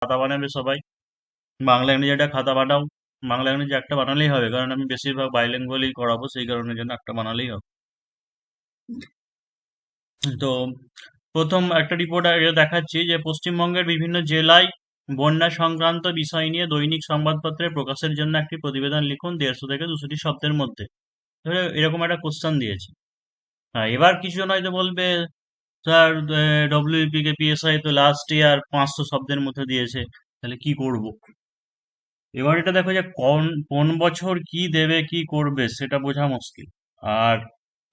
খাতা বানাবে সবাই, বাংলা ইংরেজি একটা খাতা বানাও। বাংলা ইংরেজি একটা বানালেই হবে, কারণ আমি বেশিরভাগ বাইলিঙ্গুয়ালি করাবো, সেই কারণের জন্য একটা বানালেই হবে। তো প্রথম একটা রিপোর্ট দেখাচ্ছি যে পশ্চিমবঙ্গের বিভিন্ন জেলায় বন্যা সংক্রান্ত বিষয় নিয়ে দৈনিক সংবাদপত্রে প্রকাশের জন্য একটি প্রতিবেদন লিখুন 150 থেকে 200 শব্দের মধ্যে। ধরে এরকম একটা কোশ্চেন দিয়েছি। হ্যাঁ, এবার কিছু নয়তো বলবে, স্যার ডব্লিউপি কে পিএসআই তো লাস্ট ইয়ার 500 শব্দের মধ্যে দিয়েছে, তাহলে কি করব? এবার এটা দেখো যে কোন কোন বছর কি দেবে কি করবে সেটা বোঝা মুশকিল। আর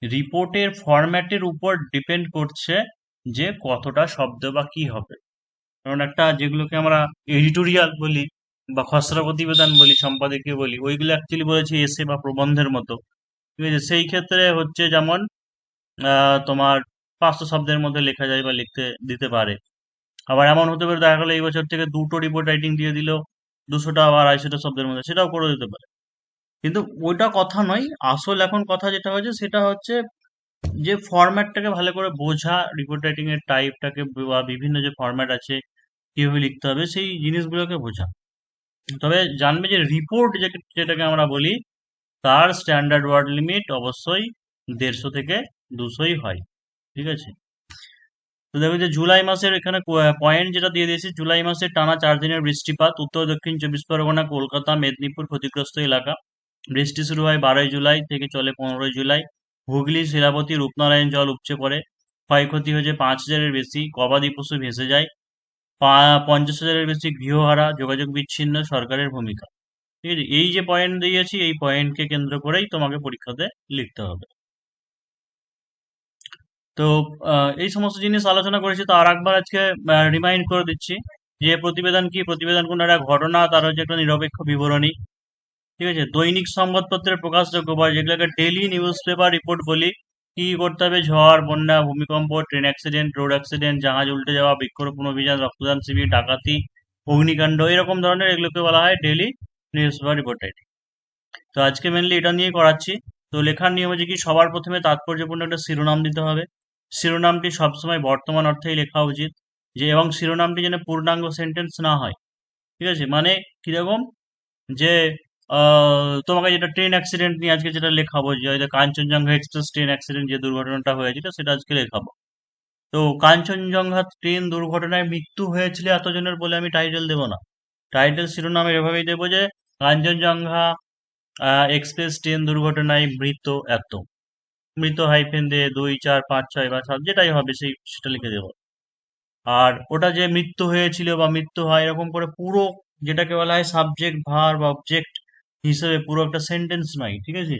রিপোর্টের ফরম্যাটের উপর ডিপেন্ড করছে যে কতটা শব্দ বা কি হবে। কারণ একটা যেগুলোকে আমরা এডিটোরিয়াল বলি বা খসড়া প্রতিবেদন বলি, সম্পাদকীয় বলি, ওইগুলো অ্যাকচুয়ালি বলেছি এসে বা প্রবন্ধের মতো। ঠিক আছে, সেই ক্ষেত্রে হচ্ছে যেমন তোমার 500 শব্দের মধ্যে লেখা যায় বা লিখতে দিতে পারে। আবার এমন হতে পারে দেখা গেলো এই বছর থেকে দুটো রিপোর্ট রাইটিং দিয়ে দিল 200টা বা 250টা শব্দের মধ্যে, সেটাও করে দিতে পারে। কিন্তু ওইটা কথা নয়, আসল এখন কথা যেটা হয়েছে সেটা হচ্ছে যে ফরম্যাটটাকে ভালো করে বোঝা, রিপোর্ট রাইটিং এর টাইপটাকে বা বিভিন্ন যে ফরম্যাট আছে কিভাবে লিখতে হবে সেই জিনিসগুলোকে বোঝা। তবে জানবে যে রিপোর্ট যেটাকে আমরা বলি তার স্ট্যান্ডার্ড ওয়ার্ড লিমিট অবশ্যই 150 থেকে 200ই হয়। ঠিক আছে, তো দেখো যে জুলাই মাসের এখানে পয়েন্ট যেটা দিয়ে দিয়েছি, জুলাই মাসে টানা 4 দিনের বৃষ্টিপাত উত্তর দক্ষিণ 24 পরগনা, কলকাতা, মেদিনীপুর ক্ষতিগ্রস্ত এলাকা। বৃষ্টি শুরু হয় 12 জুলাই থেকে চলে 15 জুলাই। হুগলি, শিলাবতী, রূপনারায়ণ জল উপচে পড়ে। ক্ষয়ক্ষতি হয়েছে 5,000-এর বেশি, গবাদি পশু ভেসে যায়। 50,000-এর বেশি গৃহহারা, যোগাযোগ বিচ্ছিন্ন, সরকারের ভূমিকা। ঠিক আছে, এই যে পয়েন্ট দিয়েছি এই পয়েন্টকে কেন্দ্র করেই তোমাকে পরীক্ষাতে লিখতে হবে। তো এই সমস্ত জিনিস আলোচনা করেছি, তো আর একবার আজকে রিমাইন্ড করে দিচ্ছি যে প্রতিবেদন কি, প্রতিবেদন কোন একটা ঘটনা, তার হচ্ছে একটা নিরপেক্ষ বিবরণী। ঠিক আছে, দৈনিক সংবাদপত্রের প্রকাশযোগ্য বা যেগুলোকে ডেইলি নিউজ পেপার রিপোর্ট বলি, কি করতে হবে? ঝড়, বন্যা, ভূমিকম্প, ট্রেন অ্যাক্সিডেন্ট, রোড অ্যাক্সিডেন্ট, জাহাজ উল্টে যাওয়া, বৃক্ষরোপণ অভিযান, রক্তদান শিবির, ডাকাতি, অগ্নিকাণ্ড, এরকম ধরনের এগুলোকে বলা হয় daily news paper report writing. তো আজকে মেনলি এটা নিয়ে করাচ্ছি। তো লেখার নিয়ম হচ্ছে কি, সবার প্রথমে তাৎপর্যপূর্ণ একটা শিরোনাম দিতে হবে। শিরোনামটি সবসময় বর্তমান অর্থেই লেখা উচিত, যে এবং শিরোনামটি যেন পূর্ণাঙ্গ সেন্টেন্স না হয়। ঠিক আছে, মানে কিরকম, যে তোমাকে যেটা ট্রেন অ্যাক্সিডেন্ট নিয়ে আজকে যেটা লেখাবো, যে হয়তো কাঞ্চনজঙ্ঘা এক্সপ্রেস ট্রেন অ্যাক্সিডেন্ট যে দুর্ঘটনাটা হয়েছিল সেটা আজকে লেখাবো। তো কাঞ্চনজঙ্ঘা ট্রেন দুর্ঘটনায় মৃত্যু হয়েছিল এতজনের বলে আমি টাইটেল দেবো না। টাইটেল শিরোনামে এভাবেই দেবো যে কাঞ্চনজঙ্ঘা এক্সপ্রেস ট্রেন দুর্ঘটনায় মৃত এত, মৃত হাইফেন দিয়ে 2, 4, 5, 6 বা 7 যেটাই হবে সেটা লিখে দেবো। আর ওটা যে মৃত্যু হয়েছিল বা মৃত্যু হয় এরকম করে পুরো, যেটাকে বলা হয় সাবজেক্ট ভার্ব অবজেক্ট হিসেবে পুরো একটা সেন্টেন্স নয়। ঠিক আছে,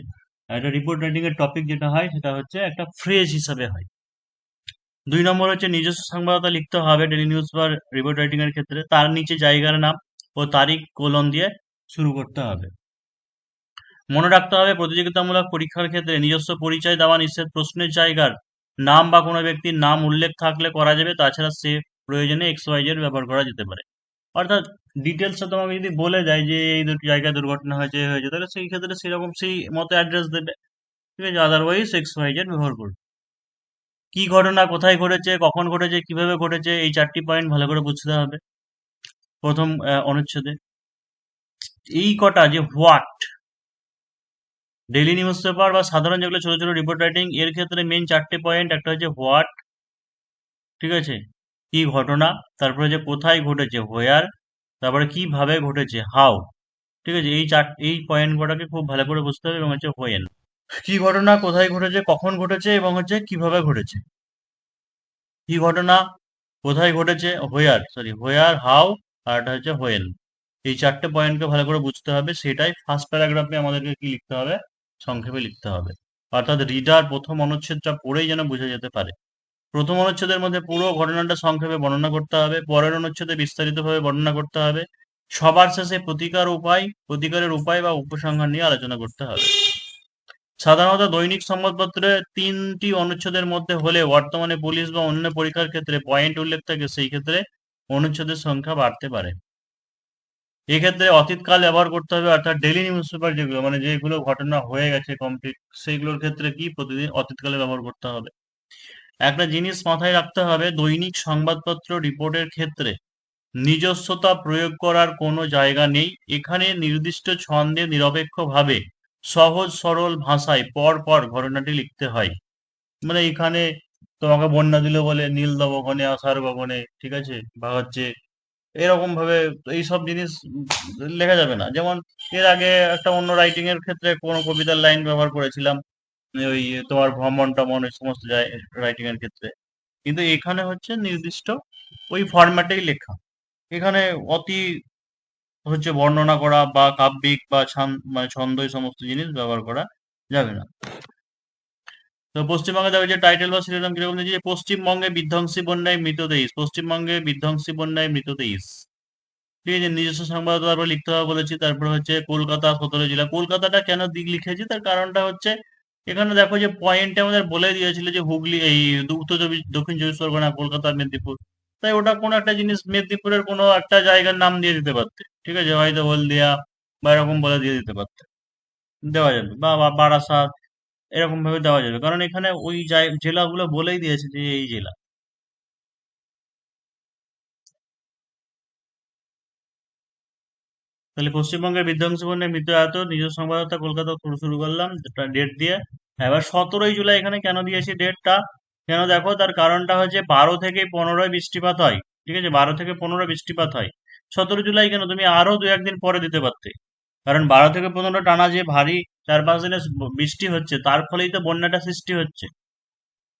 একটা রিপোর্ট রাইটিং এর টপিক যেটা হয় সেটা হচ্ছে একটা ফ্রেজ হিসাবে হয়। 2 নম্বর হচ্ছে নিজস্ব সংবাদতা লিখতে হবে ডেইলি নিউজ বা রিপোর্ট রাইটিং এর ক্ষেত্রে, তার নিচে জায়গার নাম ও তারিখ কোলন দিয়ে শুরু করতে হবে। মনে রাখতে হবে প্রতিযোগিতামূলক পরীক্ষার ক্ষেত্রে নিজস্ব পরিচয় দেওয়া নিষেধ। প্রশ্নের জায়গার নাম বা কোনো ব্যক্তির নাম উল্লেখ থাকলে করা যাবে, তাছাড়া সে প্রয়োজনে XYZ ব্যবহার করা যেতে পারে। অর্থাৎ ডিটেলসটা তোমাকে যদি বলে দেয় যে এই দুটো জায়গায় দুর্ঘটনা হয়েছে হয়েছে, তাহলে সেই ক্ষেত্রে সেরকম সেই মতো অ্যাড্রেস দেবে। ঠিক আছে, আদারওয়াইজ XYZ ব্যবহার করবে। কি ঘটনা, কোথায় ঘটেছে, কখন ঘটেছে, কিভাবে ঘটেছে, এই 4টি পয়েন্ট ভালো করে বুঝতে হবে প্রথম অনুচ্ছেদে। এই কটা যে হোয়াট, ডেইলি নিউজ পেপার বা সাধারণ যেগুলো ছোট ছোট রিপোর্ট রাইটিং এর ক্ষেত্রে মেন 4টে পয়েন্ট, একটা হচ্ছে হোয়াট, ঠিক আছে, কি ঘটনা, তারপরে যে কোথায় ঘটেছে হোয়ার, তারপরে কিভাবে ঘটেছে হাউ। ঠিক আছে, এই পয়েন্ট কটাকে খুব ভালো করে বুঝতে হবে, এবং হচ্ছে হোয়েন, কি ঘটনা, কোথায় ঘটেছে, কখন ঘটেছে, এবং হচ্ছে কিভাবে ঘটেছে। কি ঘটনা, কোথায় ঘটেছে, হোয়ার, হাউ, আর এটা হচ্ছে হোয়েন। এই 4টে পয়েন্টকে ভালো করে বুঝতে হবে, সেটাই ফার্স্ট প্যারাগ্রাফে আমাদেরকে কি লিখতে হবে, সংক্ষেপে লিখতে হবে। অর্থাৎ রিডার প্রথম অনুচ্ছেদটা পড়েই যেন বুঝে যেতে পারে। প্রথম অনুচ্ছেদের মধ্যে পুরো ঘটনাটা সংক্ষেপে বর্ণনা করতে হবে, পরের অনুচ্ছেদে বিস্তারিতভাবে বর্ণনা করতে হবে, সবার শেষে প্রতিকারের উপায় বা উপসংহার নিয়ে আলোচনা করতে হবে। সাধারণত দৈনিক সংবাদপত্রে 3টি অনুচ্ছেদের মধ্যে হলে বর্তমানে পুলিশ বা অন্য পরীক্ষার ক্ষেত্রে পয়েন্ট উল্লেখ থাকে, সেই ক্ষেত্রে অনুচ্ছেদের সংখ্যা বাড়তে পারে। এক্ষেত্রে অতীতকাল ব্যবহার করতে হবে, অর্থাৎ ডেইলি নিউজ পেপার যেগুলো, মানে যেগুলো ঘটনা হয়ে গেছে কমপ্লিট, সেইগুলোর ক্ষেত্রে কি প্রতিদিন অতীতকালে ব্যবহার করতে হবে। একটা জিনিস মাথায় রাখতে হবে, দৈনিক সংবাদপত্র রিপোর্টের ক্ষেত্রে নিজস্বতা প্রয়োগ করার কোনো জায়গা নেই। এখানে নির্দিষ্ট ছন্দে নিরপেক্ষভাবে সহজ সরল ভাষায় পর পর ঘটনাটি লিখতে হয়। মানে এখানে তোমাকে বন্যা দিল বলে নীল গগনে আষাঢ় গগনে, ঠিক আছে, বা হচ্ছে এরকম ভাবে এইসব জিনিস লেখা যাবে না। যেমন এর আগে একটা অন্য রাইটিং এর ক্ষেত্রে কোনো কবিতার লাইন ব্যবহার করেছিলাম, ওই তোমার ভ্রমণ টমন এই সমস্ত রাইটিং এর ক্ষেত্রে। কিন্তু এখানে হচ্ছে নির্দিষ্ট ওই ফরম্যাটেই লেখা। এখানে অতি হচ্ছে বর্ণনা করা বা কাব্যিক বা মানে ছন্দ এই সমস্ত জিনিস ব্যবহার করা যাবে না। তো পশ্চিমবঙ্গে দেখো যে টাইটেল বা শিরোনাম কিরকম দিয়েছে, যে পশ্চিমবঙ্গে বিধ্বংসী বন্যায় মৃত 23, পশ্চিমবঙ্গে বিধ্বংসী বন্যায় মৃত 23। ঠিক আছে, নিজস্ব সংবাদ তারপর লিখতে হবে বলেছি। তারপর হচ্ছে কলকাতা 17 জেলা। কলকাতাটা কেন দিক লিখেছি তার কারণটা হচ্ছে এখানে দেখো যে পয়েন্টে আমাদের বলে দিয়েছিল যে হুগলি এই দক্ষিণ চব্বিশ পরগনা, কলকাতা, মেদিনীপুর। তাই ওটা কোনো একটা জিনিস মেদিনীপুরের কোনো একটা জায়গার নাম দিয়ে দিতে পারতে, ঠিক আছে, হয়তো হলদিয়া বা এরকম বলে দিয়ে দিতে পারতে, দেওয়া যাবে, বা বা বারাসাত এরকম ভাবে দেওয়া যাবে, কারণ এখানে ওই জেলাগুলো বলেই দিয়েছে যে এই জেলা। তাহলে পশ্চিমবঙ্গের বিধ্বংসী বন্যায় মৃত এত, নিজস্ব সংবাদদাতা কলকাতা শুরু করলাম ডেট দিয়ে। এবার 17ই জুলাই এখানে কেন দিয়েছি ডেটটা, কেন দেখো তার কারণটা হচ্ছে 12 থেকে 15 বৃষ্টিপাত হয়। ঠিক আছে, 12 থেকে 15 বৃষ্টিপাত হয়। 17 জুলাই কেন, তুমি আরো দু একদিন পরে দিতে পারতে, কারণ 12 থেকে 15 টানা যে ভারী 4-5 দিনের বৃষ্টি হচ্ছে তার ফলেই তো বন্যাটা সৃষ্টি হচ্ছে।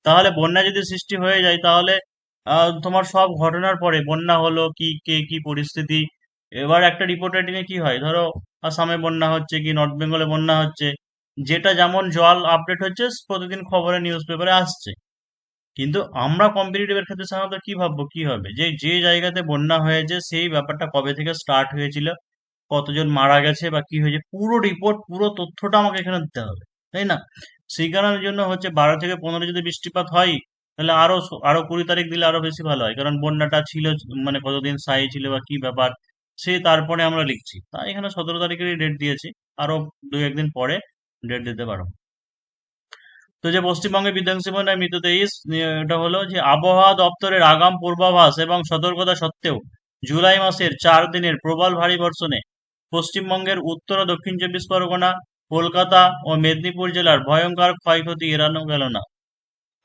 তাহলে বন্যা যদি সৃষ্টি হয়ে যায় তাহলে তোমার সব ঘটনার পরে বন্যা হলো কি, কে কি পরিস্থিতি, এবার একটা রিপোর্ট রাইটিং এ কি হয়, ধরো আসামে বন্যা হচ্ছে কি নর্থ বেঙ্গলে বন্যা হচ্ছে, যেটা যেমন জল আপডেট হচ্ছে প্রতিদিন খবরে নিউজ পেপারে আসছে। কিন্তু আমরা কম্পিটিটিভ এর ক্ষেত্রে সাধারণত কি ভাববো, কি হবে, যে যে জায়গাতে বন্যা হয়েছে সেই ব্যাপারটা কবে থেকে স্টার্ট হয়েছিল, কতজন মারা গেছে বা কি হয়েছে, পুরো রিপোর্ট পুরো তথ্যটা আমাকে এখানে দিতে হবে, তাই না? সেই কারণের জন্য হচ্ছে 12 থেকে 15 যদি বৃষ্টিপাত হয় তাহলে আরো 20 তারিখ দিলে আরো বেশি ভালো হয়, কারণ বন্যাটা ছিল মানে কতদিন স্থায়ী ছিল বা কি ব্যাপার সে তারপরে আমরা লিখছি, তাই এখানে 17 তারিখেরই ডেট দিয়েছি। আরো দুই একদিন পরে ডেট দিতে পারো। তো যে পশ্চিমবঙ্গে বিধ্বংসী বন্যায় মৃত 23, এটা হলো যে আবহাওয়া দপ্তরের আগাম পূর্বাভাস এবং সতর্কতা সত্ত্বেও জুলাই মাসের 4 দিনের প্রবল ভারী বর্ষণে পশ্চিমবঙ্গের উত্তর ও দক্ষিণ 24 পরগনা, কলকাতা ও মেদিনীপুর জেলার ভয়ঙ্কর ক্ষয়ক্ষতি এড়ানো গেল না।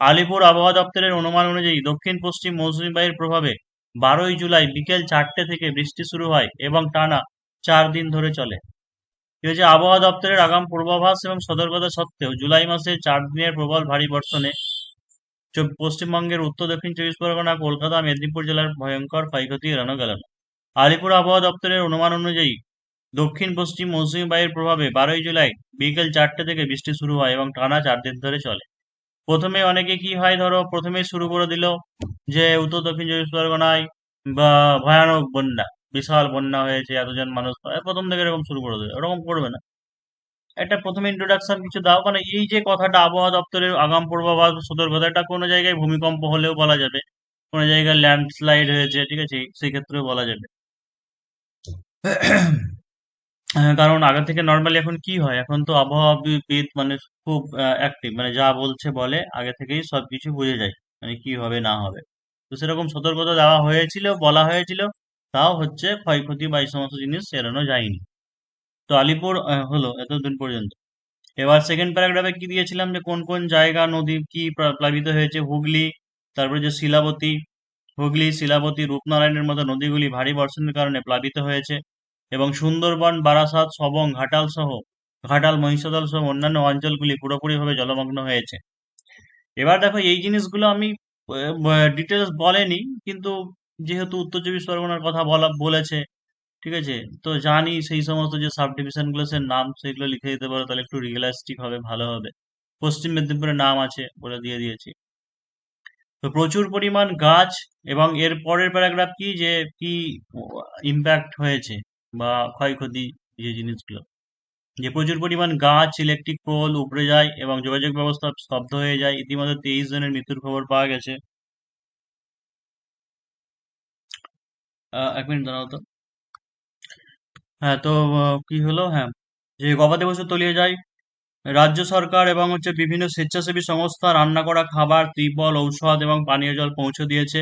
আলিপুর আবহাওয়া দপ্তরের অনুমান অনুযায়ী দক্ষিণ পশ্চিম মৌসুমী বায়ুর প্রভাবে 12ই জুলাই বিকেল 4টে থেকে বৃষ্টি শুরু হয় এবং টানা 4 দিন ধরে চলে। ঠিক আছে, আবহাওয়া দপ্তরের আগাম পূর্বাভাস এবং সতর্কতা সত্ত্বেও জুলাই মাসে 4 দিনের প্রবল ভারী বর্ষণে পশ্চিমবঙ্গের উত্তর দক্ষিণ 24 পরগনা, কলকাতা, মেদিনীপুর জেলার ভয়ঙ্কর ক্ষয়ক্ষতি এড়ানো গেল না। আলিপুর আবহাওয়া দপ্তরের অনুমান অনুযায়ী দক্ষিণ পশ্চিম মৌসুমী বায়ুর প্রভাবে 12ই জুলাই বিকেল 4টে থেকে বৃষ্টি শুরু হয় এবং টানা 4 দিন ধরে চলে। প্রথমে অনেকে কি হয়, ধরো প্রথমেই শুরু করে দিল যে উত্তর দক্ষিণ 24 পরগনায় বা ভয়ানক বন্যা, বিশাল বন্যা হয়েছে, এতজন মানুষ, প্রথম থেকে এরকম শুরু করে দেবে, ওরকম করবে না। একটা প্রথমে ইন্ট্রোডাকশন কিছু দাও, মানে এই যে কথাটা আবহাওয়া দপ্তরের আগাম পূর্বাভাস ও সতর্কতা, এটা কোনো জায়গায় ভূমিকম্প হলেও বলা যাবে, কোনো জায়গায় ল্যান্ডস্লাইড হয়েছে, ঠিক আছে, সেই ক্ষেত্রেও বলা যাবে। কারণ আগে থেকে নর্মালি এখন কি হয়, এখন তো আবহাওয়াবিদ মানে খুব অ্যাক্টিভ, মানে যা বলছে বলে আগে থেকেই সবকিছু বুঝে যায়, মানে কি হবে না হবে। তো সেরকম সতর্কতা দেওয়া হয়েছিল, বলা হয়েছিল, তাও হচ্ছে ক্ষয়ক্ষতি বা এই সমস্ত জিনিস এড়ানো যায়নি। তো আলিপুর হলো এতদিন পর্যন্ত। এবার সেকেন্ড প্যারাগ্রাফে কি দিয়েছিলাম, যে কোন কোন জায়গা নদী কি প্লাবিত হয়েছে, হুগলি, তারপরে যে শিলাবতী, হুগলি, শিলাবতী, রূপনারায়ণের মতো নদীগুলি ভারী বর্ষণের কারণে প্লাবিত হয়েছে এবং সুন্দরবন, বারাসাত, সবং, ঘাটাল, মহিষাদল সহ অন্যান্য অঞ্চলগুলি পুরোপুরিভাবে জলমগ্ন হয়েছে। এবার দেখো এই জিনিসগুলো আমি ডিটেলস বলেনি, কিন্তু যেহেতু উত্তর চব্বিশ পরগনার কথা বলেছে, ঠিক আছে, তো জানি সেই সমস্ত যে সাব ডিভিশন গুলো সে নাম সেগুলো লিখে দিতে পারো, তাহলে একটু রিয়েলিস্টিক হবে, ভালো হবে। পশ্চিম মেদিনীপুরের নাম আছে বলে দিয়ে দিয়েছি। তো প্রচুর পরিমাণ গাছ, এবং এর পরের প্যারাগ্রাফ কি, যে কি ইম্প্যাক্ট হয়েছে বা ক্ষয়ক্ষতি, যে জিনিসগুলো, যে প্রচুর পরিমাণ গাছ, ইলেকট্রিক পোল উপড়ে যায় এবং যোগাযোগ ব্যবস্থা স্তব্ধ হয়ে যায়। ইতিমধ্যে 23 জনের মৃত্যুর খবর পাওয়া গেছে। 1 মিনিট দাঁড়াও তো। হ্যাঁ, তো কি হলো, হ্যাঁ, যে গবাদি পশু তলিয়ে যায়। রাজ্য সরকার এবং হচ্ছে বিভিন্ন স্বেচ্ছাসেবী সংস্থা রান্না করা খাবার, ত্রিপল, ঔষধ এবং পানীয় জল পৌঁছে দিয়েছে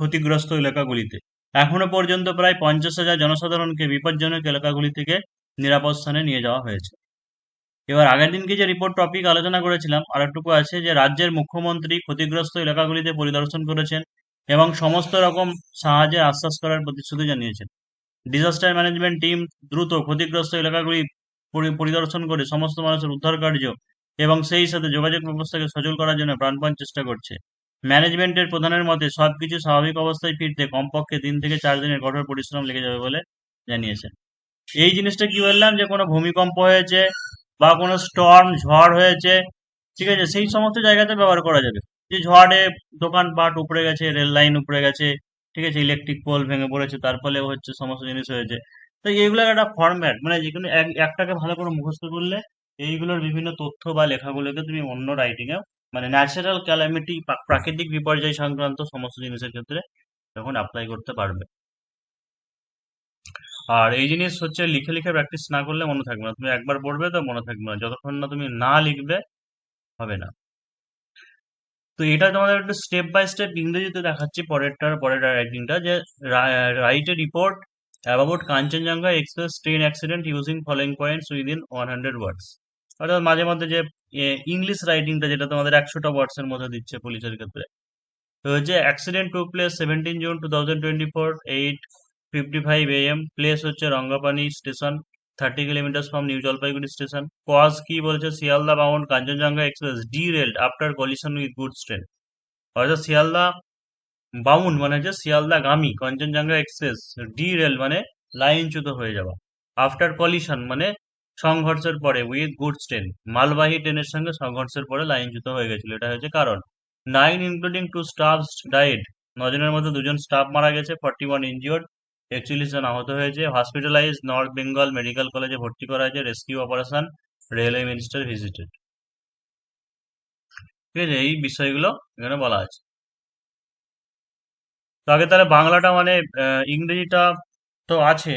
ক্ষতিগ্রস্ত এলাকাগুলিতে। এখনো পর্যন্ত প্রায় 50,000 জনসাধারণকে বিপজ্জনক এলাকাগুলি থেকে নিরাপদ স্থানে নিয়ে যাওয়া হয়েছে। এবার আগের দিনকে যে রিপোর্ট টপিক আলোচনা করেছিলাম আরেকটুকু আছে যে রাজ্যের মুখ্যমন্ত্রী ক্ষতিগ্রস্ত এলাকাগুলিতে পরিদর্শন করেছেন এবং সমস্ত রকম সাহায্যের আশ্বাস করার প্রতিশ্রুতি জানিয়েছেন। ডিজাস্টার ম্যানেজমেন্ট টিম দ্রুত ক্ষতিগ্রস্ত এলাকাগুলি পরিদর্শন করে সমস্ত মানুষের উদ্ধার কার্য এবং সেই সাথে যোগাযোগ ব্যবস্থাকে সচল করার জন্য প্রাণপণ চেষ্টা করছে। ম্যানেজমেন্টের প্রধানের মতে সবকিছু স্বাভাবিক অবস্থায় ফিরতে কমপক্ষে 3 থেকে 4 দিনের কঠোর পরিশ্রম লেগে যাবে বলে জানিয়েছেন। এই জিনিসটা কি বললাম যে কোনো ভূমিকম্প হয়েছে বা কোনো স্টর্ম ঝড় হয়েছে, ঠিক আছে, সেই সমস্ত জায়গাতে ব্যবহার করা যাবে। যে ঝড়ে দোকানপাট উপড়ে গেছে, রেল লাইন উপড়ে গেছে, ঠিক আছে, ইলেকট্রিক পোল ভেঙে পড়েছে, তার ফলে হচ্ছে সমস্ত জিনিস হয়েছে। তো এইগুলোর একটা ফরম্যাট, মানে যেকোনো একটাকে ভালো করে মুখস্থ করলে এইগুলোর বিভিন্ন তথ্য বা লেখাগুলোকে তুমি অন্য রাইটিং এ, মানে ন্যাচারাল ক্যালামিটি, প্রাকৃতিক বিপর্যয় সংক্রান্ত সমস্ত জিনিসের ক্ষেত্রে তখন অ্যাপ্লাই করতে পারবে। আর এই জিনিস হচ্ছে লিখে লিখে প্র্যাকটিস না করলে মনে থাকবে না। তুমি একবার পড়বে তো মনে থাকবে না, যতক্ষণ না তুমি না লিখবে হবে না। তো এটা তোমাদের একটু স্টেপ বাই স্টেপ ইংরেজিতে দেখাচ্ছি পরের রাইটিংটা, যে write a report about Kanchenjunga express train accident using following points within 100 ওয়ার্ডস। অর্থাৎ মাঝে মধ্যে যে ইংলিশ রাইটিংটা যেটা তোমাদের 100টা ওয়ার্ডস এর মধ্যে দিচ্ছে পুলিশের ক্ষেত্রে, তো হচ্ছে অ্যাক্সিডেন্ট টুক প্লেস 17 জুন 2024 8:55 AM। প্লেস হচ্ছে Rangapani station, 30 kilometre from New Jalpaiguri station. Cause কি বলছে, Sealdah bound Kanchenjunga express derailed after collision with goods train. অর্থাৎ শিয়ালদা বাউন্ড মানে হচ্ছে শিয়ালদা গামী কাঞ্চনজঙ্ঘা এক্সপ্রেস, ডিরেল মানে লাইনচ্যুত হয়ে যাওয়া, আফটার কলিশন মানে সংঘর্ষের পরে, উইথ গুডস ট্রেন মালবাহী ট্রেনের সঙ্গে সংঘর্ষের পরে লাইনচ্যুত হয়ে গেছিল, এটা হচ্ছে কারণ। 9 ইনক্লুডিং 2 স্টাফ ডাইড, 9 জনের মধ্যে 2জন স্টাফ মারা গেছে, 41 ইনজিওর্ড, 41 জন আহত হয়েছে। হসপিটালাইজ নর্থ বেঙ্গল মেডিকেল কলেজে ভর্তি করা হয়েছে, rescue operation railway minister visited. ঠিক আছে, এই বিষয়গুলো এখানে বলা আছে। তো আগে তাহলে বাংলাটা মানে ইংরেজিটা তো আছে,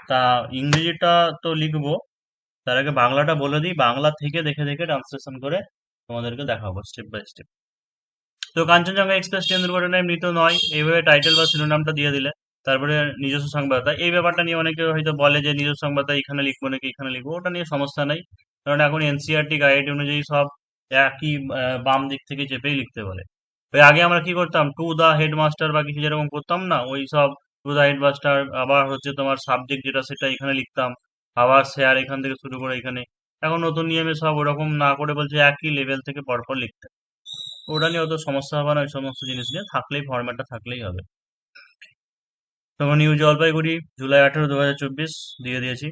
তা ইংরেজিটা তো লিখবো, তার আগে বাংলাটা বলে দিই, বাংলা থেকে দেখে দেখে ট্রান্সলেশন করে তোমাদেরকে দেখাবো স্টেপ বাই স্টেপ। তো কাঞ্চনজঙ্ঘা এক্সপ্রেস ট্রেন দুর্ঘটনায় মৃত নয়, এইভাবে টাইটেল বা শিরোনামটা দিয়ে দিলে তারপরে নিজস্ব সংবাদদাতা, এই ব্যাপারটা নিয়ে অনেকে হয়তো বলে যে নিজস্ব সংবাদদাতা এখানে লিখবো নাকি এখানে লিখবো, ওটা নিয়ে সমস্যা নেই, কারণ এখন এনসিআরটি গাইড অনুযায়ী সব একই বাম দিক থেকে চেপেই লিখতে বলে। ওই আগে আমরা কি করতাম, টু দা হেডমাস্টার বা কিছু যেরকম করতাম না, ওই সব টু দা হেডমাস্টার, আবার হচ্ছে তোমার সাবজেক্ট যেটা সেটা এখানে লিখতাম, আবার শেয়ার এখান থেকে শুরু করে এখানে। এখন নতুন নিয়মে সব ওরকম না করে বলছে একই লেভেল থেকে পরপর লিখতে। ওটা নিয়ে অত সমস্যা হবে না, ওই সমস্ত জিনিস নিয়ে থাকলেই, ফরম্যাটটা থাকলেই হবে। তখন নিউ জলপাইগুড়ি জুলাই 18, 2024 দিয়ে দিয়েছি।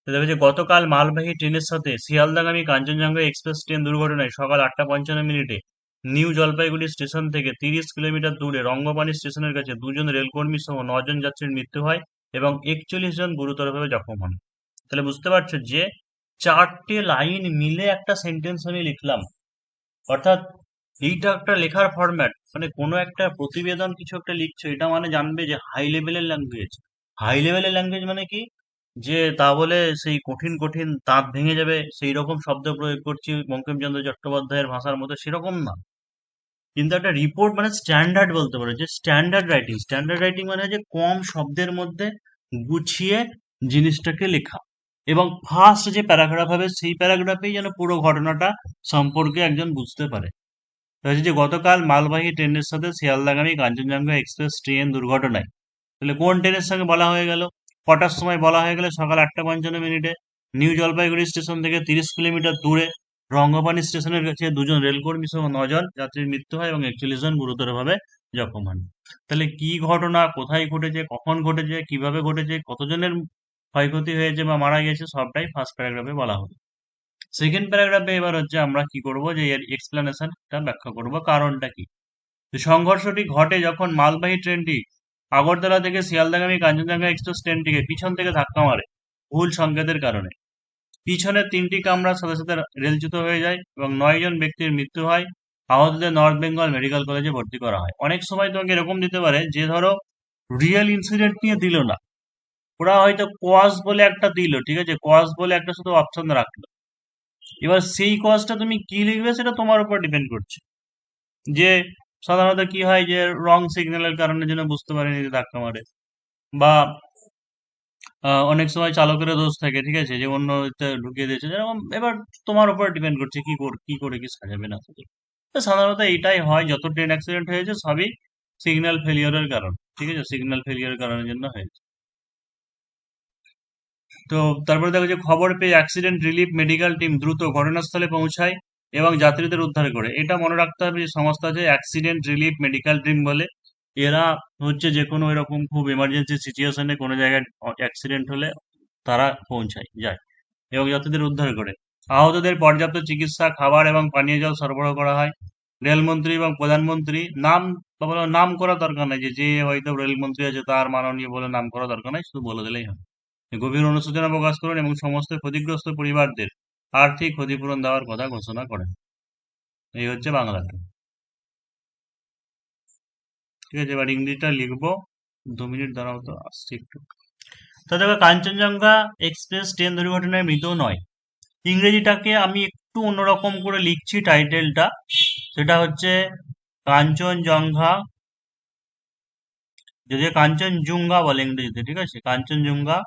তো দেখো যে গতকাল মালবাহী ট্রেনের সাথে শিয়ালদাগামী কাঞ্চনজঙ্ঘা এক্সপ্রেস ট্রেন দুর্ঘটনায় সকাল 8:55 নিউ জলপাইগুড়ি স্টেশন থেকে 30 কিলোমিটার দূরে রঙ্গপানি স্টেশনের কাছে 2জন রেলকর্মী সহ 9জন যাত্রীর মৃত্যু হয় এবং 41 জন গুরুতরভাবে জখম হন। তাহলে বুঝতে পারছো যে 4টে লাইন মিলে একটা সেন্টেন্স আমি লিখলাম। অর্থাৎ এইটা একটা লেখার ফরম্যাট, মানে কোনো একটা প্রতিবেদন কিছু একটা লিখছো, এটা মানে জানবে যে হাই লেভেলের ল্যাঙ্গুয়েজ। হাই লেভেলের ল্যাঙ্গুয়েজ মানে কি, যে তা বলে সেই কঠিন কঠিন দাঁত ভেঙে যাবে সেই রকম শব্দ প্রয়োগ করছি বঙ্কিমচন্দ্র চট্টোপাধ্যায়ের ভাষার মতো, সেরকম না। কিন্তু একটা রিপোর্ট মানে স্ট্যান্ডার্ড বলতে পারো, যে স্ট্যান্ডার্ড রাইটিং। স্ট্যান্ডার্ড রাইটিং মানে যে কম শব্দের মধ্যে গুছিয়ে জিনিসটাকে লেখা, এবং ফার্স্ট যে প্যারাগ্রাফ হবে সেই প্যারাগ্রাফেই যেন পুরো ঘটনাটা সম্পর্কে একজন বুঝতে পারে। হচ্ছে যে গতকাল মালবাহী ট্রেনের সাথে শিয়ালদাগামী কাঞ্চনজঙ্ঘা এক্সপ্রেস ট্রেন দুর্ঘটনায়, তাহলে কোন ট্রেনের সঙ্গে বলা হয়ে গেল, কটার সময় বলা হয়ে গেল, সকাল 8:55 নিউ জলপাইগুড়ি স্টেশন থেকে 30 কিলোমিটার দূরে রঙ্গপানি স্টেশনের কাছে 2জন রেলকর্মী সহ 9জন যাত্রীর মৃত্যু হয় এবং 41 জন গুরুতরভাবে জখম হন। তাহলে কি ঘটনা, কোথায় ঘটেছে, কখন ঘটেছে, কিভাবে ঘটেছে, কতজনের ক্ষয়ক্ষতি হয়েছে বা মারা গেছে, সবটাই ফার্স্ট প্যারাগ্রাফে বলা হবে। সেকেন্ড প্যারাগ্রাফে এবার হচ্ছে আমরা কি করব, যে এর এক্সপ্লেনেশনটা ব্যাখ্যা করব, কারণটা কি। তো সংঘর্ষটি ঘটে যখন মালবাহী ট্রেনটি আগরতলা থেকে শিয়ালদাগামী কাঞ্চনজঙ্ঘা এক্সপ্রেস ট্রেনটিকে পিছন থেকে ধাক্কা মারে ভুল সংকেতের কারণে। পিছনের 3টি কামরার সাথে সাথে রেলচ্যুত হয়ে যায় এবং 9জন ব্যক্তির মৃত্যু হয়। আহতদের নর্থ বেঙ্গল মেডিকেল কলেজে ভর্তি করা হয়। অনেক সময় তোমাকে এরকম দিতে পারে যে ধরো রিয়েল ইনসিডেন্ট নিয়ে দিল না, ওরা হয়তো কজ বলে একটা দিল, ঠিক আছে, কজ বলে একটা শুধু অপশন রাখলো। এবার সেই কজটা তুমি কি লিখবে সেটা তোমার উপর ডিপেন্ড করছে। যে সাধারণত কি হয়, যে রং সিগন্যালের কারণে যেন বুঝতে পারেনি যে ধাক্কা মারে, বা অনেক সময় চালকেরও দোষ থাকে, ঠিক আছে, যে অন্য ঢুকিয়ে দিয়েছে যেরকম। এবার তোমার উপর ডিপেন্ড করছে কি করে কি সাজাবে না সাজাবে। তো সাধারণত এইটাই হয়, যত ট্রেন অ্যাক্সিডেন্ট হয়েছে সবই সিগন্যাল ফেলিওরের কারণ, ঠিক আছে, সিগন্যাল ফেলিওরের কারণের জন্য হয়েছে। তো তারপরে দেখো যে খবর পেয়ে অ্যাক্সিডেন্ট রিলিফ মেডিকেল টিম দ্রুত ঘটনাস্থলে পৌঁছায় এবং যাত্রীদের উদ্ধার করে। এটা মনে রাখতে হবে যে সংস্থা আছে অ্যাক্সিডেন্ট রিলিফ মেডিকেল টিম বলে। এরা হচ্ছে যে কোনো এরকম খুব এমার্জেন্সি সিচুয়েশনে কোনো জায়গায় অ্যাক্সিডেন্ট হলে তারা পৌঁছায় যায় এবং যাত্রীদের উদ্ধার করে। আহতদের পর্যাপ্ত চিকিৎসা, খাবার এবং পানীয় জল সরবরাহ করা হয়। রেলমন্ত্রী এবং প্রধানমন্ত্রী নাম নাম করা দরকার নাই, যে যে হয়তো রেলমন্ত্রী আছে তার মাননীয় বলে নাম করা দরকার নাই, শুধু বলে দিলেই হয়। গভীর অনুশোচনা প্রকাশ করেন এবং সমস্ত ক্ষতিগ্রস্ত পরিবারদের আর্থিক ক্ষতিপূরণ দেওয়ার কথা ঘোষণা করেন। এই হচ্ছে বাংলাতে। ঠিক আছে, এবার ইংরেজিটা লিখবো। 2 মিনিট দাঁড়াও, তো আসছে একটু। তো দেখো, কাঞ্চনজঙ্ঘা এক্সপ্রেস ট্রেন দুর্ঘটনায় মৃত নয়। ইংরেজিটাকে আমি একটু অন্যরকম করে লিখছি টাইটেলটা। সেটা হচ্ছে কাঞ্চনজঙ্ঘা, যদি কাঞ্চনজুঙ্ঘা বলে ইংরেজিতে, ঠিক আছে, কাঞ্চনজঙ্ঘা